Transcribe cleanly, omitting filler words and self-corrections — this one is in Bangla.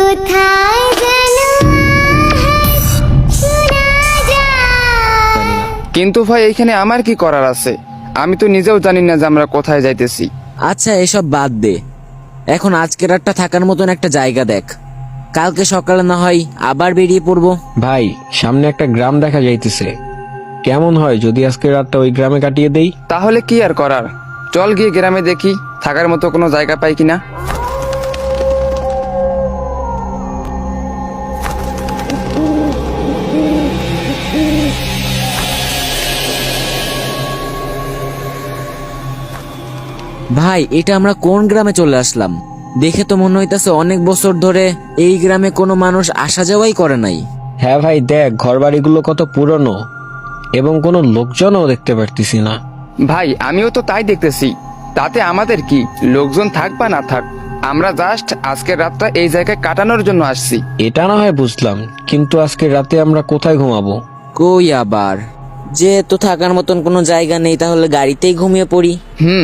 কোথায় যেন আওয়াজ শোনা যায়। কিন্তু ভাই এখানে আমার কি করার আছে? আমি তো নিজেও জানি না যে আমরা কোথায় যাইতেছি। আচ্ছা এসব বাদ দে, এখন আজকের রাতটা থাকার মতন একটা জায়গা দেখ, কালকে সকালে না হয় আবার বেরিয়ে পড়বো। ভাই সামনে একটা গ্রাম দেখা যাইতেছে, কেমন হয় যদি আজকে রাতটা ওই গ্রামে কাটিয়ে দেই? তাহলে কি আর করার, চল গিয়ে গ্রামে দেখি থাকার মতো কোনো জায়গা পাই কিনা। ভাই এটা আমরা কোন গ্রামে চলে আসলাম? দেখে তো মনে হইতাছে অনেক বছর ধরে এই গ্রামে কোনো মানুষ আসা যাওয়াই করে নাই। হ্যাঁ ভাই দেখ, ঘরবাড়িগুলো কত পুরনো এবং কোনো লোকজনও দেখতে পারতেছি না। ভাই আমিও তো তাই দেখতেছি, তাতে আমাদের কি, লোকজন থাক বা না থাক, আমরা জাস্ট আজকের রাতটা এই জায়গায় কাটানোর জন্য আসছি। এটা না হয় বুঝলাম, কিন্তু আজকে রাতে আমরা কোথায় ঘুমাবো? কই আবার, যেহেতু থাকার মতন কোনো জায়গা নেই তাহলে গাড়িতেই ঘুমিয়ে পড়ি। হুম